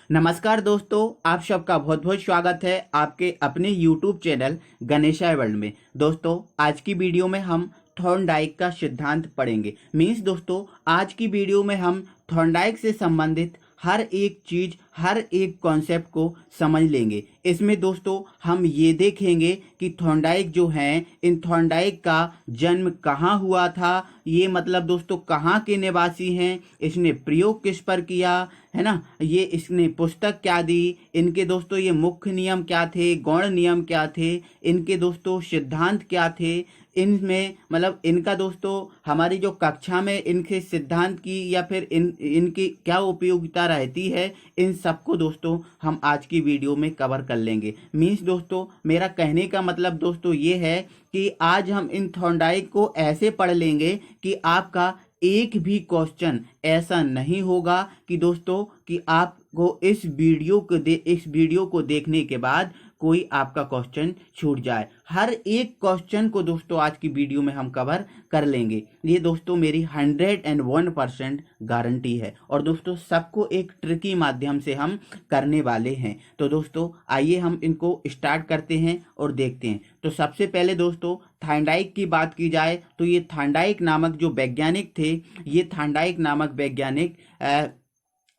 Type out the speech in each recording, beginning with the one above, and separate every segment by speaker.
Speaker 1: नमस्कार दोस्तों, आप सबका बहुत बहुत स्वागत है आपके अपने YouTube चैनल गणेशाय वर्ल्ड में। दोस्तों, आज की वीडियो में हम थॉर्नडाइक का सिद्धांत पढ़ेंगे। मीन्स दोस्तों, आज की वीडियो में हम थॉर्नडाइक से संबंधित हर एक चीज, हर एक कॉन्सेप्ट को समझ लेंगे। इसमें दोस्तों हम ये देखेंगे कि थॉर्नडाइक जो हैं, इन थॉर्नडाइक का जन्म कहाँ हुआ था, ये मतलब दोस्तों कहाँ के निवासी हैं, इसने प्रयोग किस पर किया है ना, ये इसने पुस्तक क्या दी, इनके दोस्तों ये मुख्य नियम क्या थे, गौण नियम क्या थे, इनके दोस्तों सिद्धांत क्या थे, इनमें मतलब इनका दोस्तों हमारी जो कक्षा में इनके सिद्धांत की या फिर इनकी क्या उपयोगिता रहती है, इन सबको दोस्तों हम आज की वीडियो में कवर कर लेंगे। मीन्स दोस्तों मेरा कहने का मतलब दोस्तों ये है कि आज हम इन थॉर्नडाइक को ऐसे पढ़ लेंगे कि आपका एक भी क्वेश्चन ऐसा नहीं होगा कि दोस्तों कि आपको इस वीडियो को देखने के बाद कोई आपका क्वेश्चन छूट जाए। हर एक क्वेश्चन को दोस्तों आज की वीडियो में हम कवर कर लेंगे। ये दोस्तों मेरी 101% गारंटी है और दोस्तों सबको एक ट्रिकी माध्यम से हम करने वाले हैं। तो दोस्तों आइए हम इनको स्टार्ट करते हैं और देखते हैं। तो सबसे पहले दोस्तों थॉर्नडाइक की बात की जाए तो ये थॉर्नडाइक नामक जो वैज्ञानिक थे, ये थॉर्नडाइक नामक वैज्ञानिक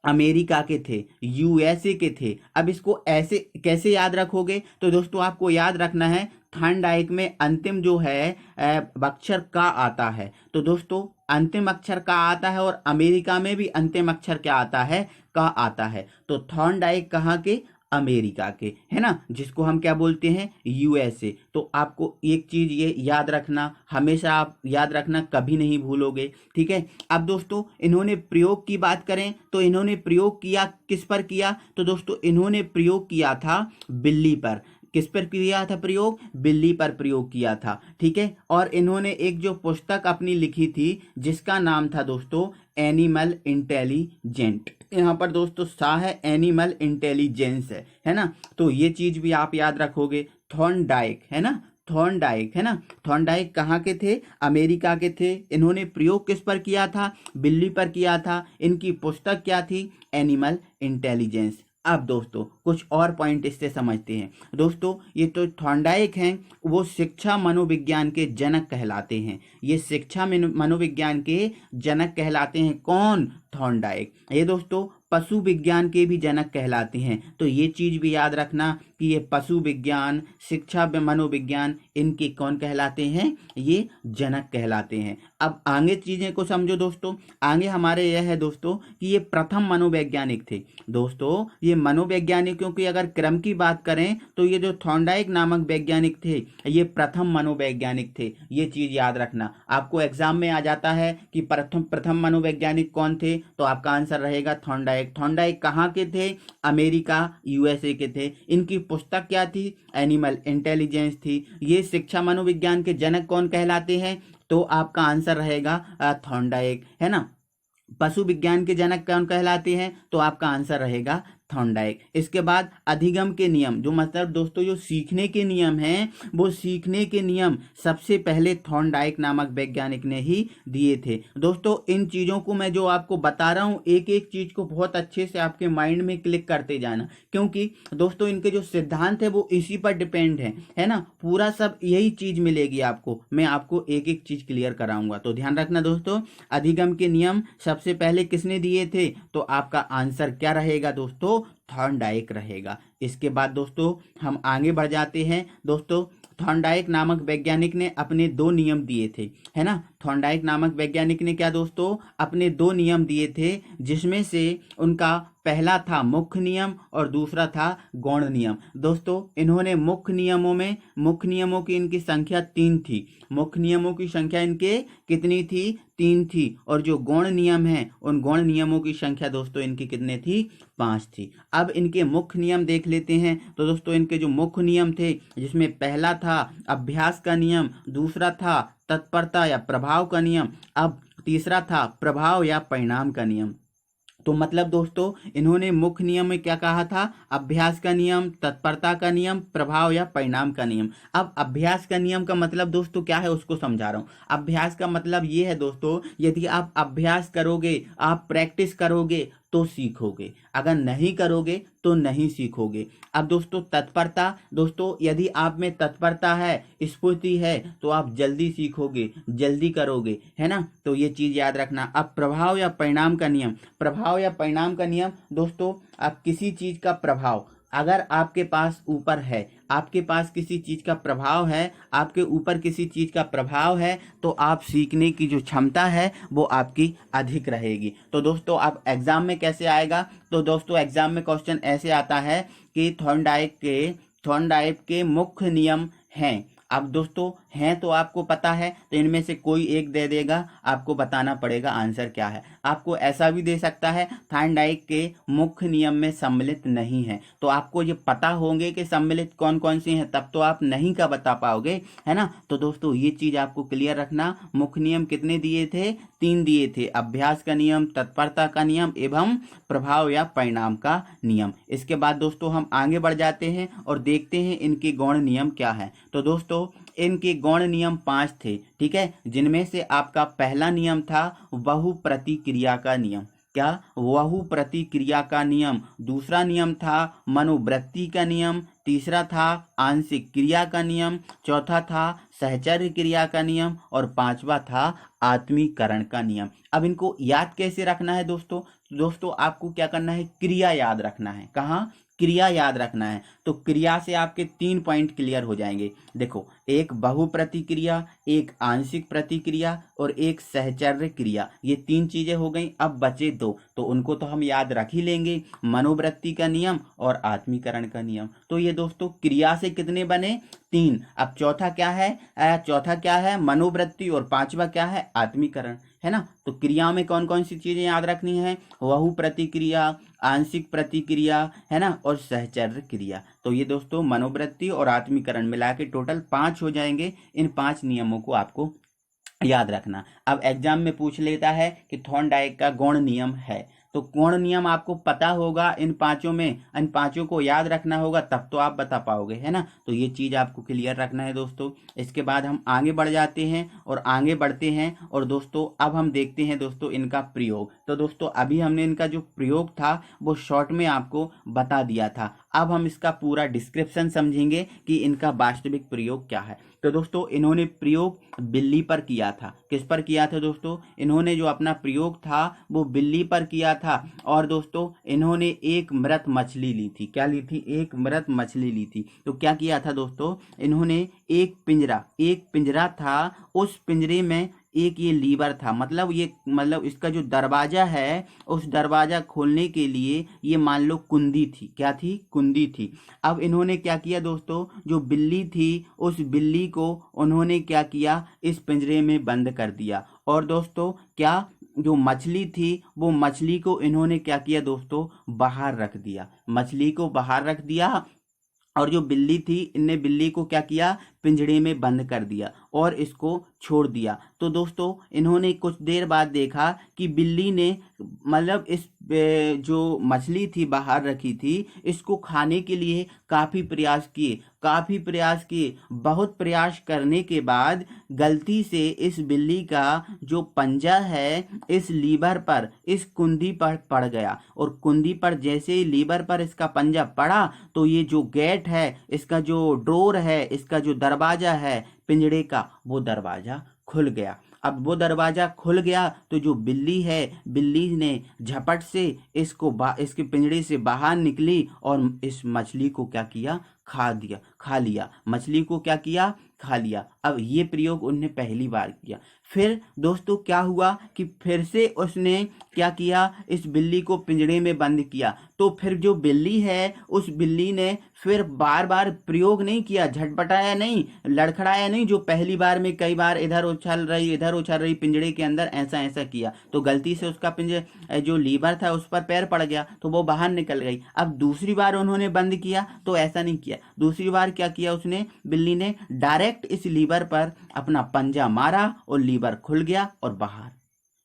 Speaker 1: अमेरिका के थे, यूएसए के थे। अब इसको ऐसे कैसे याद रखोगे, तो दोस्तों आपको याद रखना है थॉर्नडाइक में अंतिम जो है अक्षर का आता है। तो दोस्तों अंतिम अक्षर का आता है और अमेरिका में भी अंतिम अक्षर क्या आता है, का आता है। तो थॉर्नडाइक कहाँ के, अमेरिका के, है ना, जिसको हम क्या बोलते हैं, यूएसए। तो आपको एक चीज ये याद रखना, हमेशा आप याद रखना, कभी नहीं भूलोगे, ठीक है। अब दोस्तों इन्होंने प्रयोग की बात करें तो इन्होंने प्रयोग किया किस पर किया, तो दोस्तों इन्होंने प्रयोग किया था बिल्ली पर। किस पर किया था प्रयोग, बिल्ली पर प्रयोग किया था, ठीक है। और इन्होंने एक जो पुस्तक अपनी लिखी थी जिसका नाम था दोस्तों एनिमल इंटेलिजेंट। यहाँ पर दोस्तों सा है, एनिमल इंटेलिजेंस है ना। तो ये चीज भी आप याद रखोगे। थॉर्नडाइक है ना, थॉर्नडाइक है ना, थॉर्नडाइक कहाँ के थे, अमेरिका के थे। इन्होंने प्रयोग किस पर किया था, बिल्ली पर किया था। इनकी पुस्तक क्या थी, एनिमल इंटेलिजेंस। अब दोस्तों कुछ और पॉइंट इससे समझते हैं। दोस्तों ये तो थॉर्नडाइक हैं, वो शिक्षा मनोविज्ञान के जनक कहलाते हैं। ये शिक्षा मनोविज्ञान के जनक कहलाते हैं। कौन, थॉर्नडाइक। ये दोस्तों पशु विज्ञान के भी जनक कहलाते हैं। तो ये चीज भी याद रखना कि ये पशु विज्ञान, शिक्षा मनोविज्ञान, इनके कौन कहलाते हैं, ये जनक कहलाते हैं। अब आगे चीजें को समझो दोस्तों। आगे हमारे यह है दोस्तों कि ये प्रथम मनोवैज्ञानिक थे। दोस्तों ये मनोवैज्ञानिकों की अगर क्रम की बात करें तो ये जो थॉर्नडाइक नामक वैज्ञानिक थे, ये प्रथम मनोवैज्ञानिक थे। ये चीज याद रखना। आपको एग्जाम में आ जाता है कि प्रथम मनोवैज्ञानिक कौन थे, तो आपका आंसर रहेगा थॉर्नडाइक। थॉर्नडाइक कहाँ के थे, अमेरिका, यूएसए के थे। इनकी पुस्तक क्या थी, एनिमल इंटेलिजेंस थी। ये शिक्षा मनोविज्ञान के जनक कौन कहलाते हैं, तो आपका आंसर रहेगा थॉर्नडाइक, है ना। पशु विज्ञान के जनक कौन कहलाते हैं, तो आपका आंसर रहेगा थॉर्नडाइक। इसके बाद अधिगम के नियम, जो मतलब दोस्तों जो सीखने के नियम हैं, वो सीखने के नियम सबसे पहले थॉर्नडाइक नामक वैज्ञानिक ने ही दिए थे। दोस्तों इन चीजों को मैं जो आपको बता रहा हूँ, एक एक चीज को बहुत अच्छे से आपके माइंड में क्लिक करते जाना, क्योंकि दोस्तों इनके जो सिद्धांत है वो इसी पर डिपेंड है ना। पूरा सब यही चीज मिलेगी आपको, मैं आपको एक एक चीज क्लियर कराऊंगा। तो ध्यान रखना दोस्तों, अधिगम के नियम सबसे पहले किसने दिए थे, तो आपका आंसर क्या रहेगा दोस्तों, थॉर्नडाइक रहेगा। इसके बाद दोस्तों हम आगे बढ़ जाते हैं। दोस्तों थॉर्नडाइक नामक वैज्ञानिक ने अपने 2 नियम दिए थे, है ना। थॉर्नडाइक नामक वैज्ञानिक ने क्या दोस्तों, अपने 2 नियम दिए थे, जिसमें से उनका पहला था मुख्य नियम और दूसरा था गौण नियम। दोस्तों इन्होंने मुख्य नियमों की इनकी संख्या 3 थी। मुख्य नियमों की संख्या इनके कितनी थी, 3 थी। और जो गौण नियम है, उन गौण नियमों की संख्या दोस्तों इनकी कितने थी, 5 थी। अब इनके मुख्य नियम देख लेते हैं। तो दोस्तों इनके जो मुख्य नियम थे, जिसमें पहला था अभ्यास का नियम, दूसरा था तत्परता या प्रभाव का नियम, अब तीसरा था प्रभाव या परिणाम का नियम। तो मतलब दोस्तों इन्होंने मुख्य नियम में क्या कहा था, अभ्यास का नियम, तत्परता का नियम, प्रभाव या परिणाम का नियम। अब अभ्यास का नियम का मतलब दोस्तों क्या है उसको समझा रहा हूं। अभ्यास का मतलब ये है दोस्तों, यदि आप अभ्यास करोगे, आप प्रैक्टिस करोगे, तो सीखोगे, अगर नहीं करोगे तो नहीं सीखोगे। अब दोस्तों तत्परता, दोस्तों यदि आप में तत्परता है, स्फूर्ति है, तो आप जल्दी सीखोगे, जल्दी करोगे, है ना। तो ये चीज याद रखना। अब प्रभाव या परिणाम का नियम, प्रभाव या परिणाम का नियम दोस्तों, अब किसी चीज का प्रभाव अगर आपके पास ऊपर है, आपके पास किसी चीज का प्रभाव है, आपके ऊपर किसी चीज का प्रभाव है, तो आप सीखने की जो क्षमता है वो आपकी अधिक रहेगी। तो दोस्तों अब एग्जाम में कैसे आएगा, तो दोस्तों एग्जाम में क्वेश्चन ऐसे आता है कि थॉर्नडाइक के मुख्य नियम हैं। अब दोस्तों हैं तो आपको पता है, तो इनमें से कोई एक दे देगा, आपको बताना पड़ेगा आंसर क्या है। आपको ऐसा भी दे सकता है थॉर्नडाइक के मुख्य नियम में सम्मिलित नहीं है, तो आपको ये पता होंगे कि सम्मिलित कौन कौन से हैं, तब तो आप नहीं का बता पाओगे, है ना। तो दोस्तों ये चीज आपको क्लियर रखना। मुख्य नियम कितने दिए थे, 3 दिए थे, अभ्यास का नियम, तत्परता का नियम एवं प्रभाव या परिणाम का नियम। इसके बाद दोस्तों हम आगे बढ़ जाते हैं और देखते हैं इनके गौण नियम क्या है। तो दोस्तों इनके गौण नियम 5 थे, ठीक है, जिनमें से आपका पहला नियम था बहु प्रतिक्रिया का नियम। क्या, बहु प्रतिक्रिया का नियम। दूसरा नियम था मनोवृत्ति का नियम। तीसरा था आंशिक क्रिया का नियम। चौथा था सहचर्य क्रिया का नियम और पांचवा था आत्मीकरण का नियम। अब इनको याद कैसे रखना है दोस्तों, दोस्तों आपको क्या करना है, क्रिया याद रखना है। कहाँ, क्रिया याद रखना है। तो क्रिया से आपके 3 पॉइंट क्लियर हो जाएंगे। देखो, एक बहु प्रतिक्रिया, एक आंशिक प्रतिक्रिया और एक सहचर्य क्रिया, ये 3 चीजें हो गई। अब बचे 2, तो उनको तो हम याद रख ही लेंगे, मनोवृत्ति का नियम और आत्मीकरण का नियम। तो ये दोस्तों क्रिया से कितने बने, 3। अब चौथा क्या है, मनोवृत्ति, और पांचवा क्या है, आत्मीकरण, है ना। तो क्रिया में कौन कौन सी चीजें याद रखनी है, बहु प्रतिक्रिया, आंशिक प्रतिक्रिया, है ना, और सहचर्य क्रिया। तो ये दोस्तों मनोवृत्ति और आत्मीकरण मिला के टोटल 5 हो जाएंगे। इन 5 नियमों को आपको याद रखना। अब एग्जाम में पूछ लेता है कि थॉर्नडाइक का गौण नियम है, तो गौण नियम आपको पता होगा, इन पांचों में, इन पांचों को याद रखना होगा, तब तो आप बता पाओगे, है ना। तो ये चीज आपको क्लियर रखना है दोस्तों। इसके बाद हम आगे बढ़ जाते हैं और आगे बढ़ते हैं, और दोस्तों अब हम देखते हैं दोस्तों इनका प्रयोग। तो दोस्तों अभी हमने इनका जो प्रयोग था वो शॉर्ट में आपको बता दिया था। अब हम इसका पूरा डिस्क्रिप्शन समझेंगे कि इनका वास्तविक प्रयोग क्या है। तो दोस्तों इन्होंने प्रयोग बिल्ली पर किया था। किस पर किया था दोस्तों, इन्होंने जो अपना प्रयोग था वो बिल्ली पर किया था। और दोस्तों इन्होंने एक मृत मछली ली थी। क्या ली थी, एक मृत मछली ली थी। तो क्या किया था दोस्तों, इन्होंने एक पिंजरा था, उस पिंजरे में एक ये लीवर था, मतलब इसका जो दरवाजा है, उस दरवाजा खोलने के लिए ये मान लो कुंडी थी। क्या थी, कुंडी थी। अब इन्होंने क्या किया दोस्तों, जो बिल्ली थी उस बिल्ली को उन्होंने क्या किया, इस पिंजरे में बंद कर दिया। और दोस्तों क्या, जो मछली थी वो मछली को इन्होंने क्या किया दोस्तों, बाहर रख दिया, मछली को बाहर रख दिया। और जो बिल्ली थी, इनने बिल्ली को क्या किया, पिंजड़े में बंद कर दिया और इसको छोड़ दिया। तो दोस्तों इन्होंने कुछ देर बाद देखा कि बिल्ली ने मतलब इस जो मछली थी बाहर रखी थी, इसको खाने के लिए काफी प्रयास किए। बहुत प्रयास करने के बाद गलती से इस बिल्ली का जो पंजा है इस लीवर पर, इस कुंडी पर पड़ गया। और कुंडी पर जैसे ही लीवर पर इसका पंजा पड़ा, तो ये जो गेट है, इसका जो डोर है, इसका जो दरवाजा है पिंजड़े का, वो दरवाजा खुल गया। अब वो दरवाजा खुल गया तो जो बिल्ली है, बिल्ली ने झपट से इसके पिंजड़े से बाहर निकली और इस मछली को क्या किया, खा लिया। मछली को क्या किया, खा लिया। अब ये प्रयोग उन्होंने पहली बार किया। फिर दोस्तों क्या हुआ कि फिर से उसने क्या किया, इस बिल्ली को पिंजड़े में बंद किया। तो फिर जो बिल्ली है, उस बिल्ली ने फिर बार बार प्रयोग नहीं किया, झटपटाया नहीं, लड़खड़ाया नहीं, जो पहली बार में कई बार इधर उछल रही पिंजड़े के अंदर, ऐसा किया। तो गलती से उसका पिंजरे जो लीवर था उस पर पैर पड़ गया, तो वो बाहर निकल गई। अब दूसरी बार उन्होंने बंद किया तो ऐसा नहीं किया। दूसरी बार क्या किया उसने, बिल्ली ने डायरेक्ट इस लीवर पर अपना पंजा मारा और लीवर खुल गया और बाहर।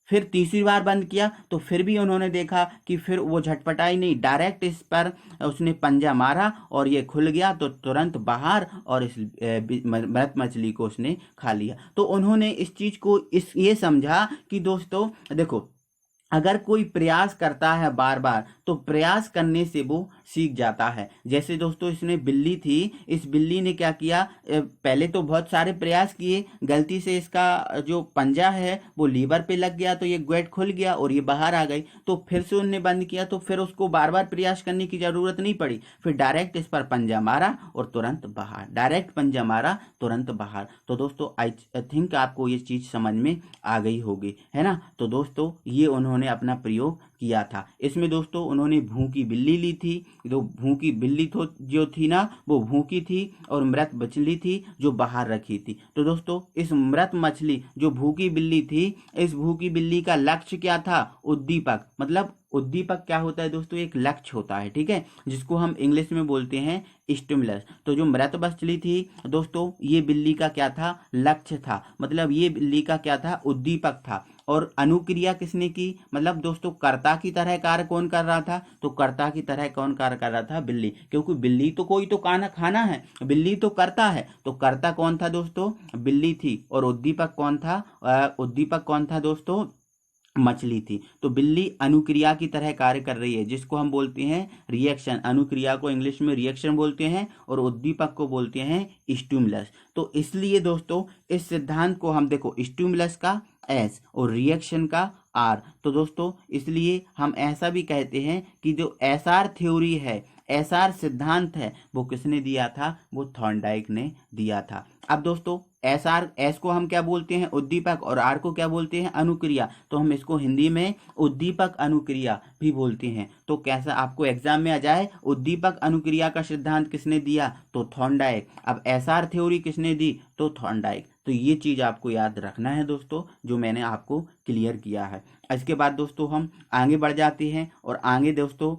Speaker 1: फिर तीसरी बार बंद किया तो फिर भी उन्होंने देखा कि फिर वो झटपटाई नहीं, डायरेक्ट इस पर उसने पंजा मारा और ये खुल गया, तो तुरंत बाहर, और इस मृत मछली को उसने खा लिया। तो उन्होंने इस चीज को ये समझा कि दोस्तों देखो, अगर कोई प्रयास करता है बार बार तो प्रयास करने से वो सीख जाता है। जैसे दोस्तों इसने बिल्ली थी, इस बिल्ली ने क्या किया, पहले तो बहुत सारे प्रयास किए, गलती से इसका जो पंजा है वो लीवर पे लग गया तो ये गेट खुल गया और ये बाहर आ गई। तो फिर से उनने बंद किया तो फिर उसको बार बार प्रयास करने की जरूरत नहीं पड़ी, फिर डायरेक्ट इस पर पंजा मारा और तुरंत बाहर, डायरेक्ट पंजा मारा तुरंत बाहर। तो दोस्तों आई थिंक आपको ये चीज समझ में आ गई होगी, है ना। तो दोस्तों ये उन्होंने अपना प्रयोग किया था। इसमें दोस्तों उन्होंने भूखी बिल्ली ली थी, तो भूखी बिल्ली तो जो थी ना वो भूखी थी, और मृत मछली थी जो बाहर रखी थी। तो दोस्तों इस मृत मछली जो भूखी बिल्ली थी, इस भूखी बिल्ली का लक्ष्य क्या था, उद्दीपक। मतलब उद्दीपक क्या होता है दोस्तों, एक लक्ष्य होता है, ठीक है, जिसको हम इंग्लिश में बोलते हैं स्टिमुलस। तो जो मृत मछली थी दोस्तों, ये बिल्ली का क्या था, लक्ष्य था, मतलब ये बिल्ली का क्या था, उद्दीपक था। और अनुक्रिया किसने की, मतलब दोस्तों कर्ता की तरह कार्य कौन कर रहा था, तो कर्ता की तरह कौन कार्य कर रहा था, बिल्ली, क्योंकि बिल्ली तो कोई तो खाना है, बिल्ली तो करता है, तो कर्ता कौन था दोस्तों, बिल्ली थी। और उद्दीपक कौन था, उद्दीपक कौन था दोस्तों, मछली थी। तो बिल्ली अनुक्रिया की तरह कार्य कर रही है, जिसको हम बोलते हैं रिएक्शन। अनुक्रिया को इंग्लिश में रिएक्शन बोलते हैं और उद्दीपक को बोलते हैं स्टिमुलस। तो इसलिए दोस्तों इस सिद्धांत को हम देखो, स्टिमुलस का एस और रिएक्शन का आर, तो दोस्तों इसलिए हम ऐसा भी कहते हैं कि जो एसआर थ्योरी है, एसआर सिद्धांत है, वो किसने दिया था, वो थॉर्नडाइक ने दिया था। अब दोस्तों एस को हम क्या बोलते हैं, उद्दीपक, और आर को क्या बोलते हैं, अनुक्रिया। तो हम इसको हिंदी में उद्दीपक अनुक्रिया भी बोलते हैं। तो कैसा आपको एग्जाम में आ जाए, उद्दीपक अनुक्रिया का सिद्धांत किसने दिया, तो थॉर्नडाइक। अब एसआर थ्योरी किसने दी, तो थॉर्नडाइक। तो ये चीज आपको याद रखना है दोस्तों, जो मैंने आपको क्लियर किया है। इसके बाद दोस्तों हम आगे बढ़ जाते हैं, और आगे दोस्तों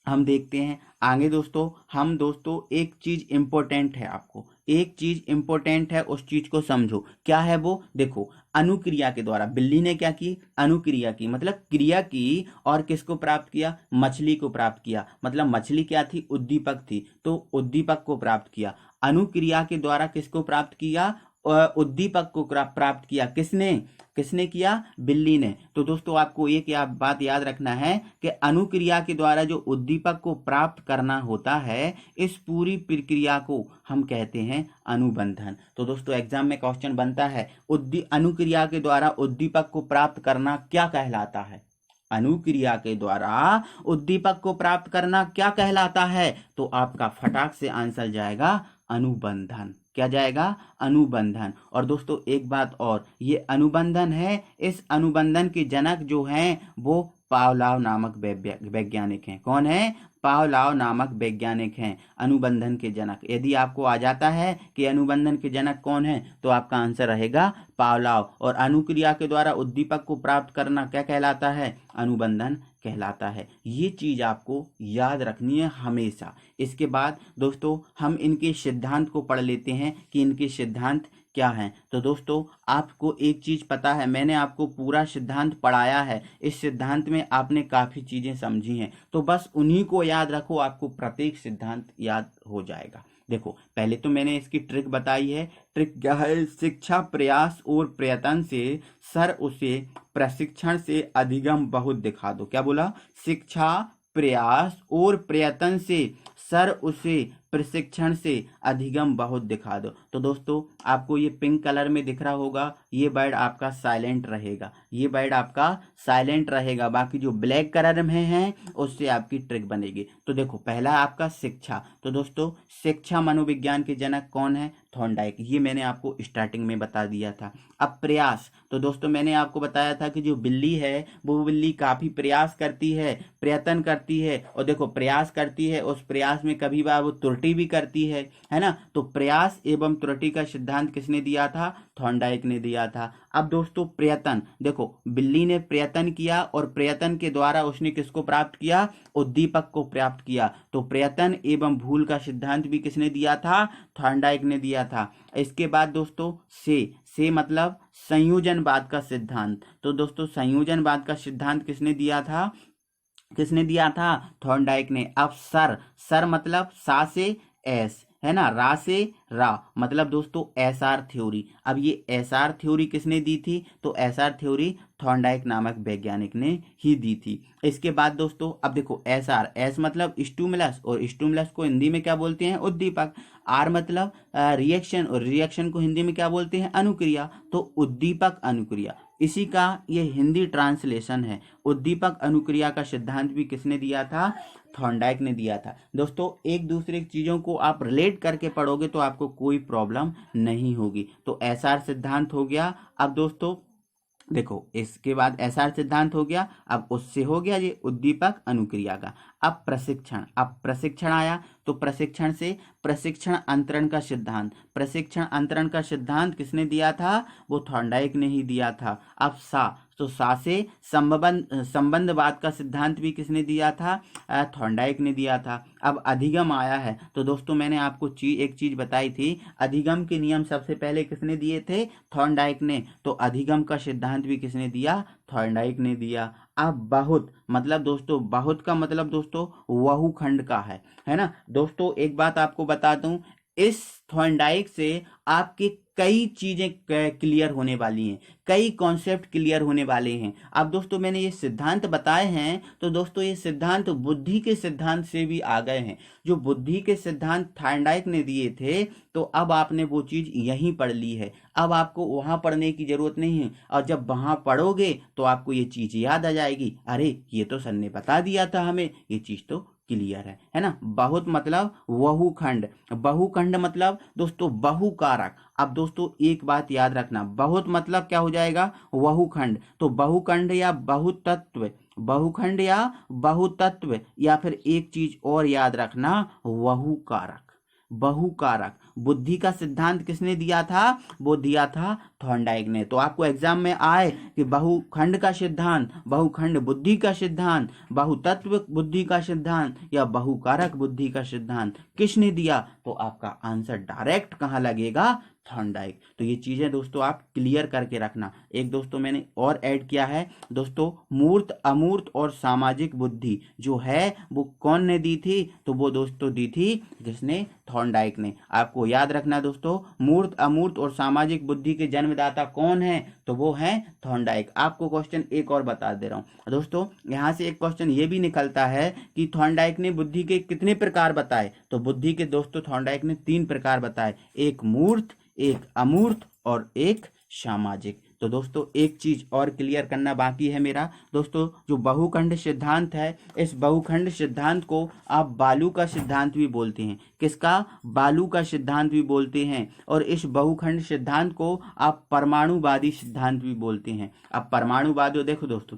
Speaker 1: हम देखते हैं, आगे दोस्तों हम दोस्तों एक चीज इंपॉर्टेंट है, आपको एक चीज इंपॉर्टेंट है, उस चीज को समझो। क्या है वो, देखो अनुक्रिया के द्वारा बिल्ली ने क्या की, अनुक्रिया की, मतलब क्रिया की, और किसको प्राप्त किया, मछली को प्राप्त किया। मतलब मछली क्या थी, उद्दीपक थी, तो उद्दीपक को प्राप्त किया। अनुक्रिया के द्वारा किसको प्राप्त किया, उद्दीपक को प्राप्त किया, किसने किसने किया, बिल्ली ने। तो दोस्तों आपको एक बात याद रखना है कि अनुक्रिया के द्वारा जो उद्दीपक को प्राप्त करना होता है, इस पूरी प्रक्रिया को हम कहते हैं अनुबंधन। तो दोस्तों एग्जाम में क्वेश्चन बनता है, अनुक्रिया के द्वारा उद्दीपक को प्राप्त करना क्या कहलाता है, अनुक्रिया के द्वारा उद्दीपक को प्राप्त करना क्या कहलाता है, तो आपका फटाक से आंसर जाएगा अनुबंधन। क्या जाएगा, अनुबंधन। और दोस्तों एक बात और, ये अनुबंधन है, इस अनुबंधन के जनक जो हैं वो पावलोव नामक वैज्ञानिक हैं। कौन है, पावलोव नामक वैज्ञानिक हैं अनुबंधन के जनक। यदि आपको आ जाता है कि अनुबंधन के जनक कौन है, तो आपका आंसर रहेगा पावलोव। और अनुक्रिया के द्वारा उद्दीपक को प्राप्त करना क्या कहलाता है, अनुबंधन कहलाता है। ये चीज आपको याद रखनी है हमेशा। इसके बाद दोस्तों हम इनके सिद्धांत को पढ़ लेते हैं कि इनके सिद्धांत क्या हैं। तो दोस्तों आपको एक चीज पता है, मैंने आपको पूरा सिद्धांत पढ़ाया है, इस सिद्धांत में आपने काफी चीजें समझी हैं, तो बस उन्हीं को याद रखो, आपको प्रत्येक सिद्धांत याद हो जाएगा। देखो पहले तो मैंने इसकी ट्रिक बताई है। ट्रिक क्या है, शिक्षा प्रयास और प्रयत्न से सर उसे प्रशिक्षण से अधिगम बहुत दिखा दो। क्या बोला, शिक्षा प्रयास और प्रयत्न से सर उसे प्रशिक्षण से अधिगम बहुत दिखा दो। तो दोस्तों आपको ये पिंक कलर में दिख रहा होगा, ये वर्ड आपका साइलेंट रहेगा, ये वर्ड आपका साइलेंट रहेगा, बाकी जो ब्लैक कलर में है उससे आपकी ट्रिक बनेगी। तो देखो पहला आपका शिक्षा, तो दोस्तों शिक्षा मनोविज्ञान के जनक कौन है, थॉर्नडाइक, ये मैंने आपको स्टार्टिंग में बता दिया था। अब प्रयास, तो दोस्तों मैंने आपको बताया था कि जो बिल्ली है वो बिल्ली काफी प्रयास करती है, प्रयत्न करती है, और देखो प्रयास करती है, उस प्रयास में कभी बार वो त्रुटि भी करती है ना। तो प्रयास एवं त्रुटि का सिद्धांत किसने दिया था, थॉर्नडाइक ने दिया था। अब दोस्तों प्रयत्न, देखो बिल्ली ने प्रयत्न किया और प्रयत्न के द्वारा उसने किसको प्राप्त किया, उद्दीपक को प्राप्त किया। तो प्रयत्न एवं भूल का सिद्धांत भी किसने दिया था, थॉर्नडाइक ने दिया था। इसके बाद दोस्तों से मतलब संयोजनवाद का सिद्धांत। तो दोस्तों संयोजनवाद का सिद्धांत किसने दिया था, थॉर्नडाइक ने। अब सर मतलब सा से एस, है ना, रा से रा, मतलब दोस्तों एसआर थ्योरी। अब ये एसआर थ्योरी किसने दी थी, तो एसआर थ्योरी थॉर्नडाइक नामक वैज्ञानिक ने ही दी थी। इसके बाद दोस्तों अब देखो एसआर, एस मतलब स्टिमुलस और स्टिमुलस को हिंदी में क्या बोलते हैं, उद्दीपक। आर मतलब रिएक्शन और रिएक्शन को हिंदी में क्या बोलते हैं, अनुक्रिया। तो उद्दीपक अनुक्रिया, इसी का ये हिंदी ट्रांसलेशन है। उद्दीपक अनुक्रिया का सिद्धांत भी किसने दिया था, थॉर्नडाइक ने दिया था। दोस्तों एक दूसरे चीजों को आप रिलेट करके पढ़ोगे तो आपको कोई प्रॉब्लम नहीं होगी। तो एसआर सिद्धांत हो गया। अब दोस्तों देखो इसके बाद एसआर सिद्धांत हो गया, अब उससे हो गया ये उद्दीपक अनुक्रिया का। अब प्रशिक्षण, अब प्रशिक्षण आया तो प्रशिक्षण से प्रशिक्षण अंतरण का सिद्धांत, प्रशिक्षण अंतरण का सिद्धांत किसने दिया था, वो थॉर्नडाइक ने ही दिया था। अब सा, तो सा से संबंधवाद का सिद्धांत भी किसने दिया था, थॉर्नडाइक ने दिया था। अब अधिगम आया है तो दोस्तों मैंने आपको एक चीज बताई थी, अधिगम के नियम सबसे पहले किसने दिए थे, थॉर्नडाइक ने। तो अधिगम का सिद्धांत भी किसने दिया, थॉर्नडाइक ने दिया। अब बहुत मतलब दोस्तों, बहुत का मतलब दोस्तों बहुखंड का है ना। दोस्तों एक बात आपको बता दूं, इस थॉर्नडाइक से आपके कई चीजें क्लियर होने वाली हैं, कई कॉन्सेप्ट क्लियर होने वाले हैं। अब दोस्तों मैंने ये सिद्धांत बताए हैं तो दोस्तों ये सिद्धांत बुद्धि के सिद्धांत से भी आ गए हैं। जो बुद्धि के सिद्धांत थॉर्नडाइक ने दिए थे तो अब आपने वो चीज यहीं पढ़ ली है, अब आपको वहां पढ़ने की जरूरत नहीं है। और जब वहां पढ़ोगे तो आपको ये चीज याद आ जाएगी, अरे ये तो सर ने बता दिया था हमें, ये चीज तो क्लियर है ना। बहुत मतलब बहुखंड, बहुखंड मतलब दोस्तों बहुकारक। अब दोस्तों एक बात याद रखना, बहुत मतलब क्या हो जाएगा, बहुखंड। तो बहुखंड या बहुतत्व, बहुखंड या बहुतत्व, या फिर एक चीज और याद रखना, बहुकारक, बहुकारक। बुद्धि का सिद्धांत किसने दिया था, वो दिया था थॉर्नडाइक ने। तो आपको एग्जाम में आए कि बहुखंड का सिद्धांत, बहुखंड बुद्धि का सिद्धांत, बहुतत्व बुद्धि का सिद्धांत या बहुकारक बुद्धि का सिद्धांत किसने दिया, तो आपका आंसर डायरेक्ट कहां लगेगा, थॉर्नडाइक। तो ये चीजें दोस्तों आप क्लियर करके रखना। एक दोस्तों मैंने और ऐड किया है दोस्तों, मूर्त अमूर्त और सामाजिक बुद्धि जो है वो कौन ने दी थी, तो वो दोस्तों दी थी जिसने, थॉर्नडाइक ने। आपको याद रखना दोस्तों, मूर्त अमूर्त और सामाजिक बुद्धि के जन्मदाता कौन है, तो वो है थॉर्नडाइक। आपको क्वेश्चन एक और बता दे रहा हूं दोस्तों, यहां से एक क्वेश्चन ये भी निकलता है कि थॉर्नडाइक ने बुद्धि के कितने प्रकार बताए, तो बुद्धि के दोस्तों थॉर्नडाइक ने 3 प्रकार बताए, एक मूर्त, एक अमूर्त और एक सामाजिक। तो दोस्तों एक चीज और क्लियर करना बाकी है मेरा दोस्तों, जो बहुखंड सिद्धांत है, इस बहुखंड सिद्धांत को आप बालू का सिद्धांत भी बोलते हैं। किसका, बालू का सिद्धांत भी बोलते हैं। और इस बहुखंड सिद्धांत को आप परमाणुवादी सिद्धांत भी बोलते हैं। अब परमाणुवादी देखो दोस्तों,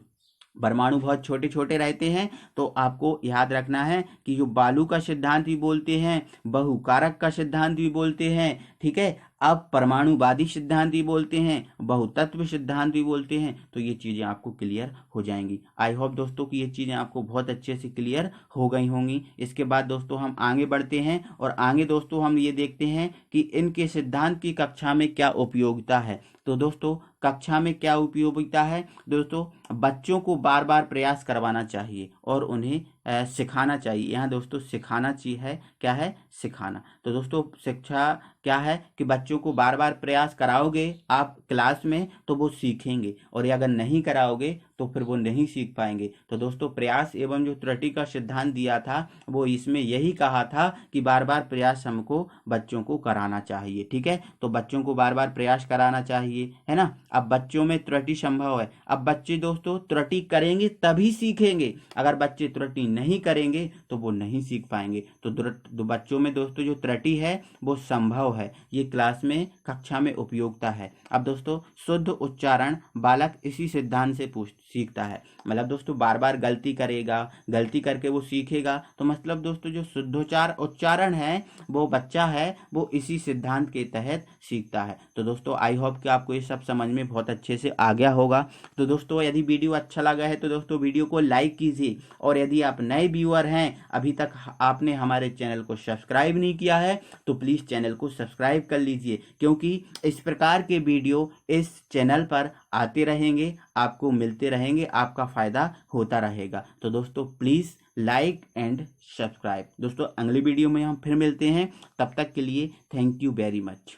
Speaker 1: परमाणु बहुत छोटे छोटे रहते हैं, तो आपको याद रखना है कि जो बालू का सिद्धांत भी बोलते हैं, बहुकारक का सिद्धांत भी बोलते हैं, ठीक है। अब परमाणुवादी सिद्धांत भी बोलते हैं, बहुतत्व सिद्धांत भी बोलते हैं। तो ये चीजें आपको क्लियर हो जाएंगी। आई होप दोस्तों कि ये चीजें आपको बहुत अच्छे से क्लियर हो गई होंगी। इसके बाद दोस्तों हम आगे बढ़ते हैं और आगे दोस्तों हम ये देखते हैं कि इनके सिद्धांत की कक्षा में क्या उपयोगिता है। तो दोस्तों कक्षा में क्या उपयोगिता है, दोस्तों बच्चों को बार बार प्रयास करवाना चाहिए और उन्हें सिखाना चाहिए। यहाँ दोस्तों सिखाना चाहिए है, क्या है, सिखाना। तो दोस्तों शिक्षा क्या है कि बच्चों को बार बार प्रयास कराओगे आप क्लास में तो वो सीखेंगे, और अगर नहीं कराओगे तो फिर वो नहीं सीख पाएंगे। तो दोस्तों प्रयास एवं जो त्रुटि का सिद्धांत दिया था वो इसमें यही कहा था कि बार बार प्रयास हमको बच्चों को कराना चाहिए, ठीक है। तो बच्चों को बार बार प्रयास कराना चाहिए, है ना। अब बच्चों में त्रुटि संभव है, अब बच्चे दोस्तों त्रुटि करेंगे तभी सीखेंगे, अगर बच्चे त्रुटि नहीं करेंगे तो वो नहीं सीख पाएंगे। तो बच्चों में दोस्तों जो त्रुटि है वो संभव है, ये क्लास में कक्षा में उपयोगिता है। अब दोस्तों शुद्ध उच्चारण बालक इसी सिद्धांत से सीखता है, मतलब दोस्तों बार बार गलती करेगा, गलती करके वो सीखेगा। तो मतलब दोस्तों जो शुद्धोच्चार उच्चारण है वो बच्चा है वो इसी सिद्धांत के तहत सीखता है। तो दोस्तों आई होप कि आपको ये सब समझ में बहुत अच्छे से आ गया होगा। तो दोस्तों यदि वीडियो अच्छा लगा है तो दोस्तों वीडियो को लाइक कीजिए, और यदि आप नए व्यूअर हैं, अभी तक आपने हमारे चैनल को सब्सक्राइब नहीं किया है तो प्लीज चैनल को सब्सक्राइब कर लीजिए, क्योंकि इस प्रकार के वीडियो इस चैनल पर आते रहेंगे, आपको मिलते रहेंगे, आपका फायदा होता रहेगा। तो दोस्तों प्लीज लाइक एंड सब्सक्राइब। दोस्तों अगली वीडियो में हम फिर मिलते हैं, तब तक के लिए थैंक यू वेरी मच।